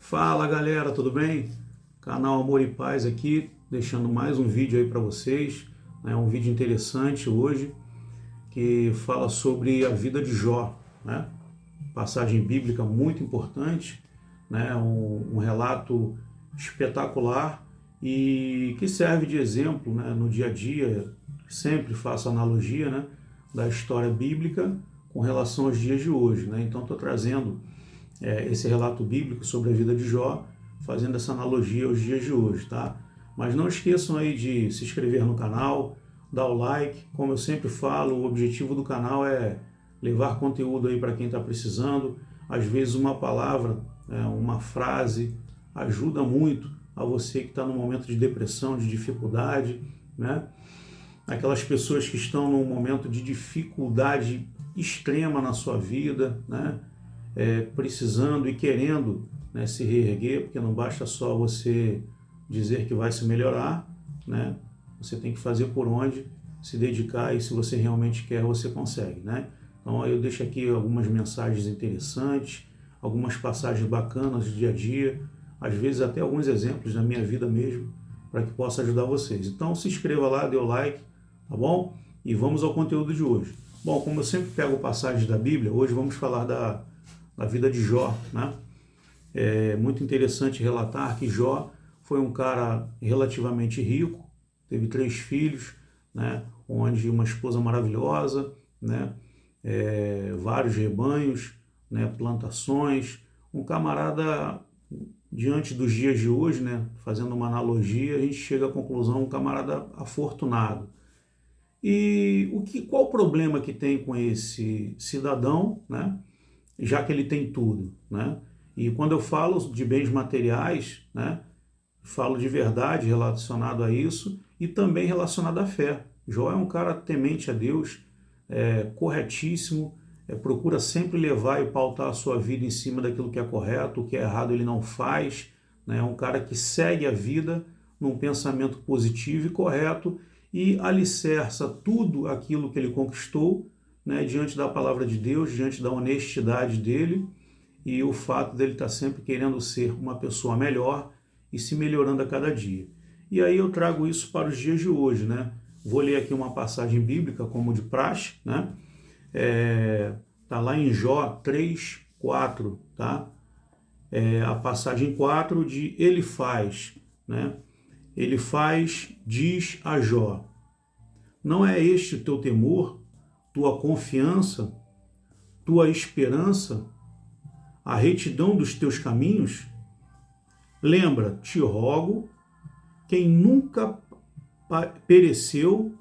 Fala galera, tudo bem? Canal Amor e Paz aqui, deixando mais um vídeo aí para vocês, né? Um vídeo interessante hoje que fala sobre a vida de Jó, né? Passagem bíblica muito importante, né? Um relato espetacular e que serve de exemplo, né? No dia a dia. Sempre faço analogia, né? Da história bíblica com relação aos dias de hoje, né? Então estou trazendo esse relato bíblico sobre a vida de Jó, fazendo essa analogia aos dias de hoje, tá? Mas não esqueçam aí de se inscrever no canal, dar o like. Como eu sempre falo, o objetivo do canal é levar conteúdo aí para quem está precisando. Às vezes uma palavra, uma frase ajuda muito a você que está num momento de depressão, de dificuldade, né? Aquelas pessoas que estão num momento de dificuldade extrema na sua vida, né? Precisando e querendo, né, se reerguer, porque não basta só você dizer que vai se melhorar, né? Você tem que fazer por onde, se dedicar, e se você realmente quer, você consegue, né? Então eu deixo aqui algumas mensagens interessantes, algumas passagens bacanas do dia a dia, às vezes até alguns exemplos da minha vida mesmo, para que possa ajudar vocês. Então se inscreva lá, dê o like, tá bom? E vamos ao conteúdo de hoje. Bom, como eu sempre pego passagens da Bíblia, hoje vamos falar da vida de Jó, né? É muito interessante relatar que Jó foi um cara relativamente rico, teve 3 filhos, né? Onde uma esposa maravilhosa, né? Vários rebanhos, né? Plantações, um camarada, diante dos dias de hoje, né? Fazendo uma analogia, a gente chega à conclusão, um camarada afortunado. E qual o problema que tem com esse cidadão, né? Já que ele tem tudo, né? E quando eu falo de bens materiais, né, falo de verdade relacionado a isso e também relacionado à fé. Jó é um cara temente a Deus, corretíssimo, procura sempre levar e pautar a sua vida em cima daquilo que é correto, o que é errado ele não faz, né? É um cara que segue a vida num pensamento positivo e correto e alicerça tudo aquilo que ele conquistou, né, diante da palavra de Deus, diante da honestidade dele e o fato dele estar sempre querendo ser uma pessoa melhor e se melhorando a cada dia. E aí eu trago isso para os dias de hoje, né? Vou ler aqui uma passagem bíblica, como de praxe, né? Tá lá em Jó 3:4, tá? A passagem 4 de Elifaz, né? Elifaz diz a Jó: não é este o teu temor, tua confiança, tua esperança, a retidão dos teus caminhos? Lembra, te rogo, quem nunca pereceu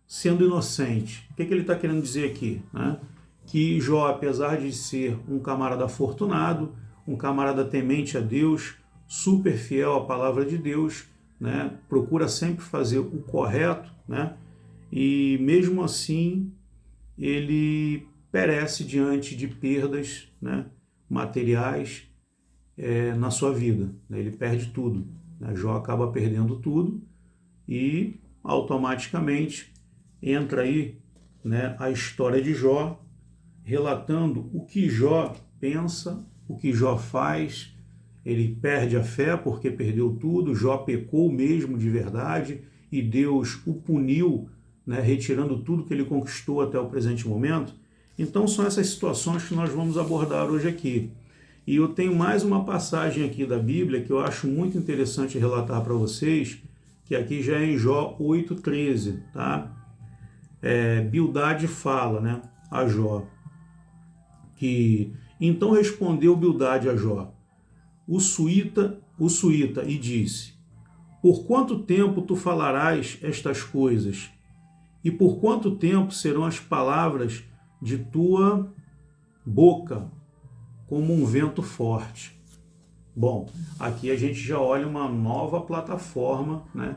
sendo inocente. O que ele está querendo dizer aqui? Né? Que Jó, apesar de ser um camarada afortunado, um camarada temente a Deus, super fiel à palavra de Deus, né? Procura sempre fazer o correto, né? E mesmo assim ele perece diante de perdas, né, materiais na sua vida. Ele perde tudo. Jó acaba perdendo tudo e automaticamente entra aí, né, a história de Jó, relatando o que Jó pensa, o que Jó faz. Ele perde a fé porque perdeu tudo, Jó pecou mesmo de verdade e Deus o puniu, né, retirando tudo que ele conquistou até o presente momento. Então são essas situações que nós vamos abordar hoje aqui. E eu tenho mais uma passagem aqui da Bíblia que eu acho muito interessante relatar para vocês, que aqui já é em Jó 8:13, tá? Bildade fala, né, a Jó, que então respondeu Bildade a Jó, o suíta, e disse: por quanto tempo tu falarás estas coisas? E por quanto tempo serão as palavras de tua boca como um vento forte? Bom, aqui a gente já olha uma nova plataforma, né,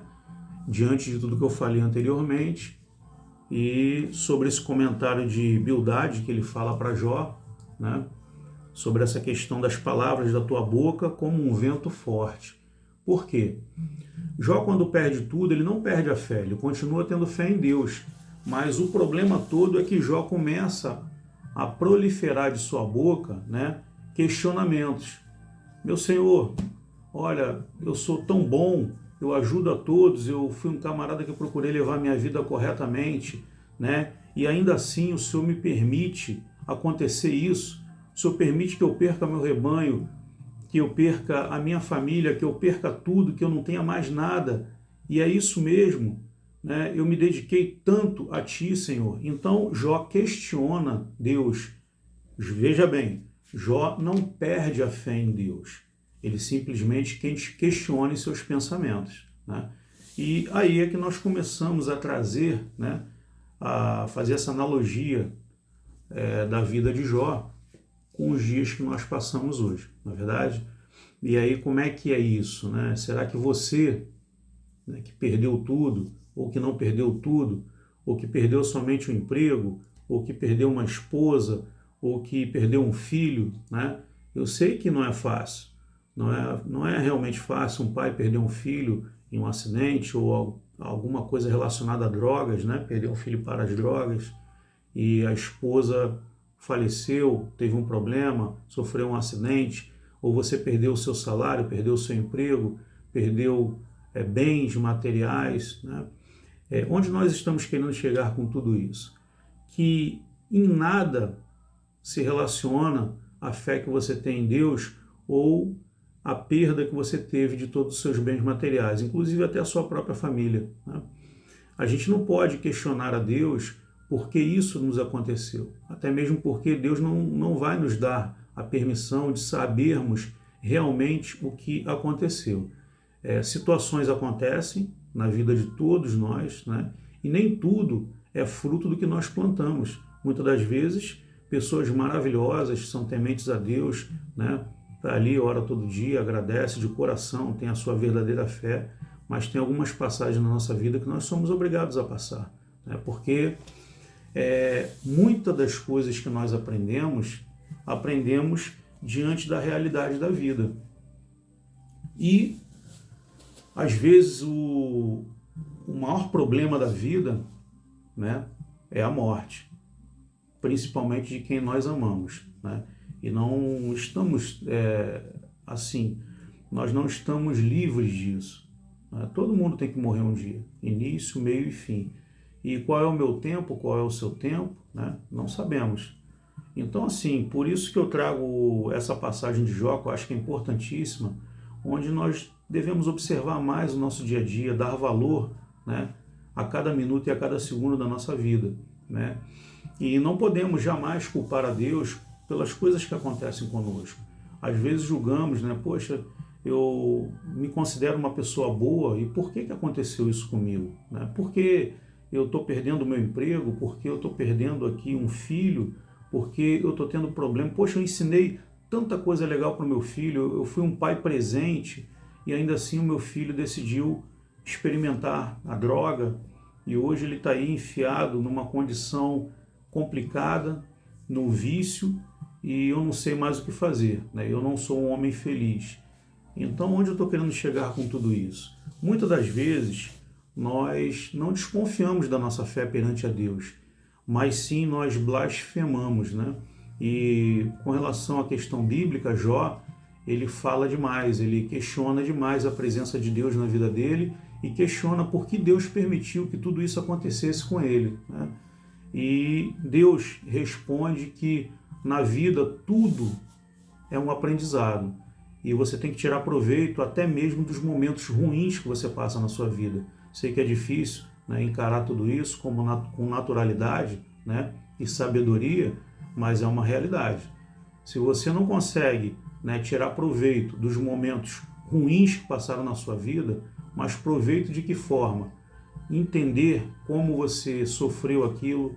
diante de tudo que eu falei anteriormente e sobre esse comentário de Bildade que ele fala para Jó, né, sobre essa questão das palavras da tua boca como um vento forte. Por quê? Jó, quando perde tudo, ele não perde a fé, ele continua tendo fé em Deus. Mas o problema todo é que Jó começa a proliferar de sua boca, né, questionamentos. meu Senhor, olha, eu sou tão bom, eu ajudo a todos, eu fui um camarada que procurei levar minha vida corretamente, né? E ainda assim o Senhor me permite acontecer isso, o Senhor permite que eu perca meu rebanho, que eu perca a minha família, que eu perca tudo, que eu não tenha mais nada. E é isso mesmo, né? Eu me dediquei tanto a Ti, Senhor. Então Jó questiona Deus. Veja bem, Jó não perde a fé em Deus. Ele simplesmente questiona seus pensamentos, né? E aí é que nós começamos a trazer, né, a fazer essa analogia da vida de Jó com os dias que nós passamos hoje, não é verdade? E aí como é que é isso, né? Será que você, né, que perdeu tudo, ou que não perdeu tudo, ou que perdeu somente o emprego, ou que perdeu uma esposa, ou que perdeu um filho, né? Eu sei que não é fácil, não é realmente fácil um pai perder um filho em um acidente ou alguma coisa relacionada a drogas, né? Perder um filho para as drogas, e a esposa faleceu, teve um problema, sofreu um acidente, ou você perdeu o seu salário, perdeu o seu emprego, perdeu bens materiais, né? Onde nós estamos querendo chegar com tudo isso? Que em nada se relaciona a fé que você tem em Deus ou a perda que você teve de todos os seus bens materiais, inclusive até a sua própria família, né? A gente não pode questionar a Deus por que isso nos aconteceu, até mesmo porque Deus não vai nos dar a permissão de sabermos realmente o que aconteceu. Situações acontecem na vida de todos nós, né? E nem tudo é fruto do que nós plantamos. Muitas das vezes, pessoas maravilhosas, são tementes a Deus, né? Está ali, ora todo dia, agradece de coração, tem a sua verdadeira fé, mas tem algumas passagens na nossa vida que nós somos obrigados a passar, né? Porque muitas das coisas que nós aprendemos diante da realidade da vida. E, às vezes, o maior problema da vida, né, é a morte, principalmente de quem nós amamos, né? E não estamos, nós não estamos livres disso, né? Todo mundo tem que morrer um dia, início, meio e fim. E qual é o meu tempo, qual é o seu tempo, né? Não sabemos. Então, assim, por isso que eu trago essa passagem de Jó, que eu acho que é importantíssima, onde nós devemos observar mais o nosso dia a dia, dar valor, né, a cada minuto e a cada segundo da nossa vida, né? E não podemos jamais culpar a Deus pelas coisas que acontecem conosco. Às vezes julgamos, né? Poxa, eu me considero uma pessoa boa e por que aconteceu isso comigo, né? Por que eu estou perdendo o meu emprego? Por que eu estou perdendo aqui um filho? Por que eu estou tendo problema? Poxa, eu ensinei tanta coisa legal para o meu filho, eu fui um pai presente e ainda assim o meu filho decidiu experimentar a droga e hoje ele está aí enfiado numa condição complicada, no vício, e eu não sei mais o que fazer, né? Eu não sou um homem feliz. Então, onde eu estou querendo chegar com tudo isso? Muitas das vezes, nós não desconfiamos da nossa fé perante a Deus, mas sim nós blasfemamos, né? E com relação à questão bíblica, Jó, ele fala demais, ele questiona demais a presença de Deus na vida dele e questiona por que Deus permitiu que tudo isso acontecesse com ele, né? E Deus responde que na vida tudo é um aprendizado e você tem que tirar proveito até mesmo dos momentos ruins que você passa na sua vida. Sei que é difícil, né, encarar tudo isso com naturalidade, né, e sabedoria, mas é uma realidade. Se você não consegue, né, tirar proveito dos momentos ruins que passaram na sua vida, mas proveito de que forma? Entender como você sofreu aquilo,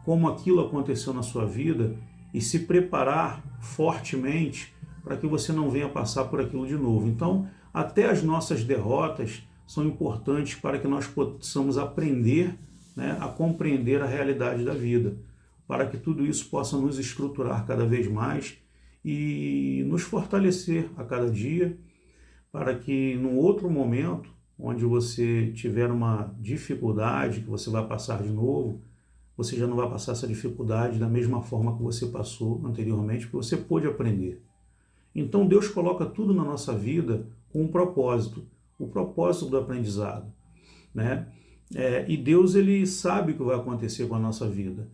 como aquilo aconteceu na sua vida e se preparar fortemente para que você não venha passar por aquilo de novo. Então, até as nossas derrotas são importantes para que nós possamos aprender, né, a compreender a realidade da vida, para que tudo isso possa nos estruturar cada vez mais e nos fortalecer a cada dia, para que num outro momento, onde você tiver uma dificuldade que você vai passar de novo, você já não vai passar essa dificuldade da mesma forma que você passou anteriormente, porque você pôde aprender. Então Deus coloca tudo na nossa vida com um propósito, o propósito do aprendizado, né? E Deus, ele sabe o que vai acontecer com a nossa vida.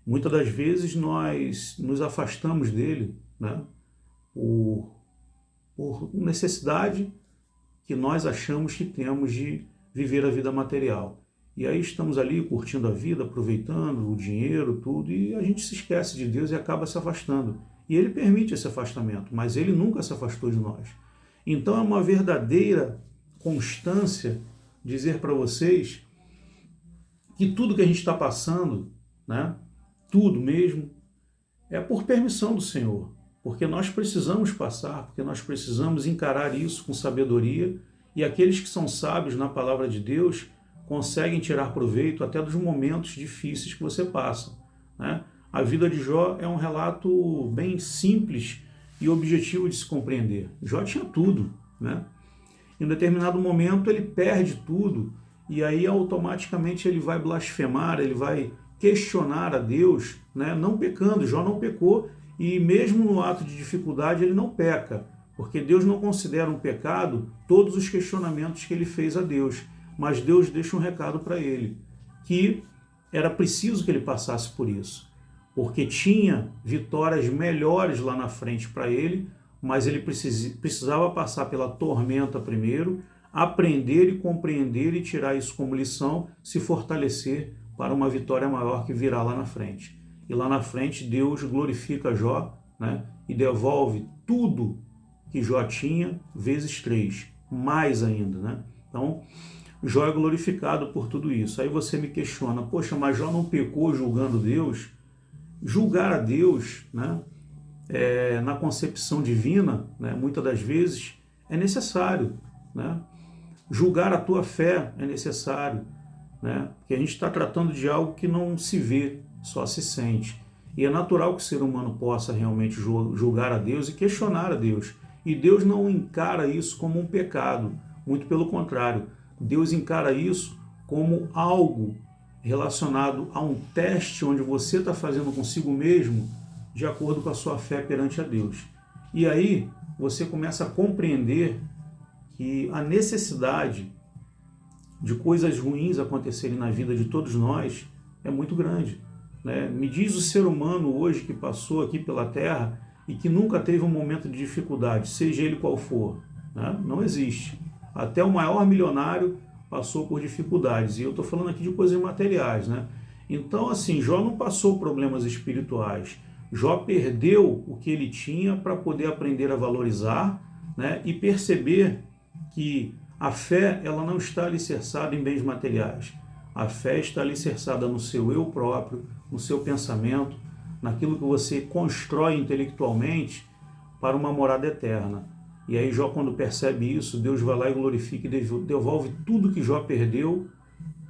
Muitas das vezes nós nos afastamos dele, né? Por necessidade que nós achamos que temos de viver a vida material. E aí estamos ali curtindo a vida, aproveitando o dinheiro, tudo, e a gente se esquece de Deus e acaba se afastando. E Ele permite esse afastamento, mas Ele nunca se afastou de nós. Então é uma verdadeira constância dizer para vocês que tudo que a gente está passando, né, tudo mesmo, é por permissão do Senhor. Porque nós precisamos passar, porque nós precisamos encarar isso com sabedoria, e aqueles que são sábios na palavra de Deus conseguem tirar proveito até dos momentos difíceis que você passa, né? A vida de Jó é um relato bem simples e objetivo de se compreender. Jó tinha tudo, né? Em um determinado momento ele perde tudo, e aí automaticamente ele vai blasfemar, ele vai questionar a Deus, né? Não pecando. Jó não pecou, e mesmo no ato de dificuldade ele não peca, porque Deus não considera um pecado todos os questionamentos que ele fez a Deus, mas Deus deixa um recado para ele, que era preciso que ele passasse por isso, porque tinha vitórias melhores lá na frente para ele, mas ele precisava passar pela tormenta primeiro, aprender e compreender e tirar isso como lição, se fortalecer para uma vitória maior que virá lá na frente. E lá na frente Deus glorifica Jó, né, e devolve tudo que Jó tinha, vezes 3, mais ainda, né? Então, Jó é glorificado por tudo isso. Aí você me questiona, poxa, mas Jó não pecou julgando Deus? Julgar a Deus, né, na concepção divina, né, muitas das vezes é necessário, né? Julgar a tua fé é necessário, né? Porque a gente está tratando de algo que não se vê, só se sente. E é natural que o ser humano possa realmente julgar a Deus e questionar a Deus. E Deus não encara isso como um pecado, muito pelo contrário. Deus encara isso como algo relacionado a um teste onde você está fazendo consigo mesmo de acordo com a sua fé perante a Deus. E aí você começa a compreender que a necessidade de coisas ruins acontecerem na vida de todos nós é muito grande, né? Me diz o ser humano hoje que passou aqui pela Terra e que nunca teve um momento de dificuldade, seja ele qual for, né? Não existe. Até o maior milionário passou por dificuldades, e eu estou falando aqui de coisas materiais, né? Então, assim, Jó não passou problemas espirituais. Jó perdeu o que ele tinha para poder aprender a valorizar, né? E perceber que a fé, ela não está alicerçada em bens materiais. A fé está alicerçada no seu eu próprio, no seu pensamento, naquilo que você constrói intelectualmente para uma morada eterna. E aí Jó, quando percebe isso, Deus vai lá e glorifica e devolve tudo que Jó perdeu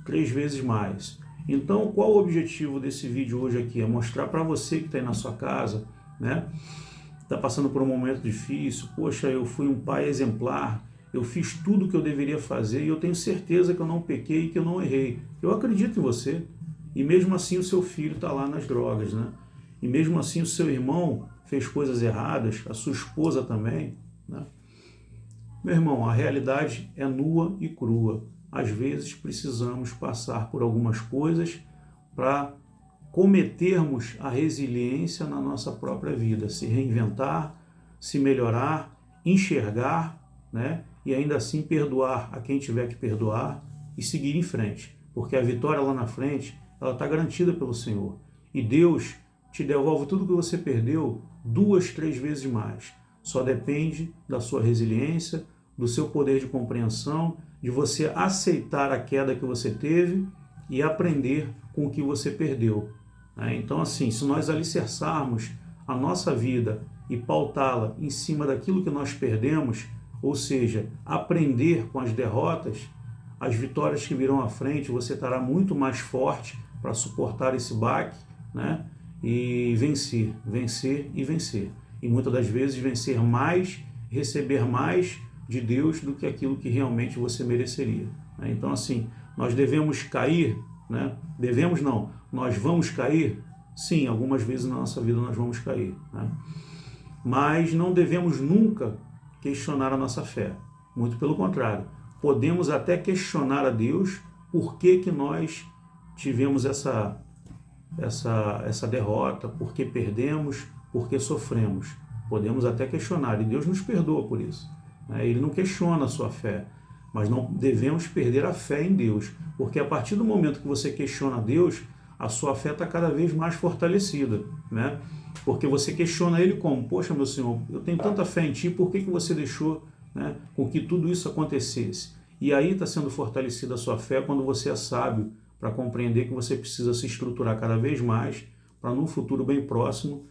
3 vezes mais. Então, qual o objetivo desse vídeo hoje aqui? É mostrar para você que está aí na sua casa, né? Está passando por um momento difícil. Poxa, eu fui um pai exemplar, eu fiz tudo o que eu deveria fazer e eu tenho certeza que eu não pequei e que eu não errei. Eu acredito em você. E mesmo assim o seu filho está lá nas drogas, né? E mesmo assim o seu irmão fez coisas erradas, a sua esposa também, né? Meu irmão, a realidade é nua e crua. Às vezes precisamos passar por algumas coisas para cometermos a resiliência na nossa própria vida, se reinventar, se melhorar, enxergar, né? E ainda assim perdoar a quem tiver que perdoar e seguir em frente, porque a vitória lá na frente, ela está garantida pelo Senhor. E Deus te devolve tudo que você perdeu 2, 3 vezes mais. Só depende da sua resiliência, do seu poder de compreensão, de você aceitar a queda que você teve e aprender com o que você perdeu. Então, assim, se nós alicerçarmos a nossa vida e pautá-la em cima daquilo que nós perdemos, ou seja, aprender com as derrotas, as vitórias que virão à frente, você estará muito mais forte para suportar esse baque, né? E vencer, vencer e vencer. E muitas das vezes vencer mais, receber mais de Deus do que aquilo que realmente você mereceria. Então, assim, nós devemos cair, né? Devemos não, nós vamos cair? Sim, algumas vezes na nossa vida nós vamos cair, né? mas não devemos nunca questionar a nossa fé. Muito pelo contrário, podemos até questionar a Deus por que nós tivemos essa derrota, por que perdemos, por que sofremos. Podemos até questionar, e Deus nos perdoa por isso. Ele não questiona a sua fé, mas não devemos perder a fé em Deus, porque a partir do momento que você questiona Deus, a sua fé está cada vez mais fortalecida, né? Porque você questiona Ele como, poxa, meu Senhor, eu tenho tanta fé em Ti, por que você deixou, né, com que tudo isso acontecesse? E aí está sendo fortalecida a sua fé quando você é sábio para compreender que você precisa se estruturar cada vez mais para num futuro bem próximo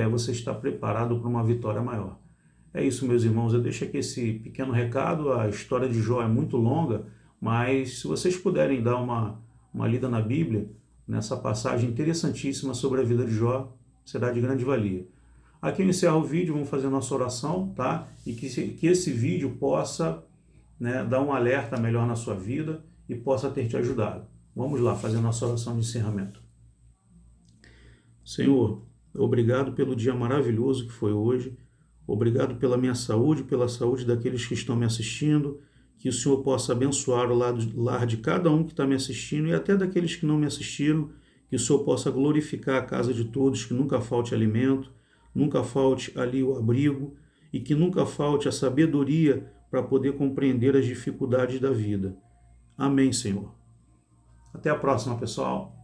você estar preparado para uma vitória maior. É isso, meus irmãos, eu deixo aqui esse pequeno recado. A história de Jó é muito longa, mas se vocês puderem dar uma lida na Bíblia, nessa passagem interessantíssima sobre a vida de Jó, será de grande valia. Aqui eu encerro o vídeo, vamos fazer a nossa oração, tá? E que esse vídeo possa, né, dar um alerta melhor na sua vida e possa ter te ajudado. Vamos lá, fazer a nossa oração de encerramento. Senhor, obrigado pelo dia maravilhoso que foi hoje. Obrigado pela minha saúde, pela saúde daqueles que estão me assistindo. Que o Senhor possa abençoar o lar de cada um que está me assistindo e até daqueles que não me assistiram. Que o Senhor possa glorificar a casa de todos, que nunca falte alimento, nunca falte ali o abrigo e que nunca falte a sabedoria para poder compreender as dificuldades da vida. Amém, Senhor. Até a próxima, pessoal.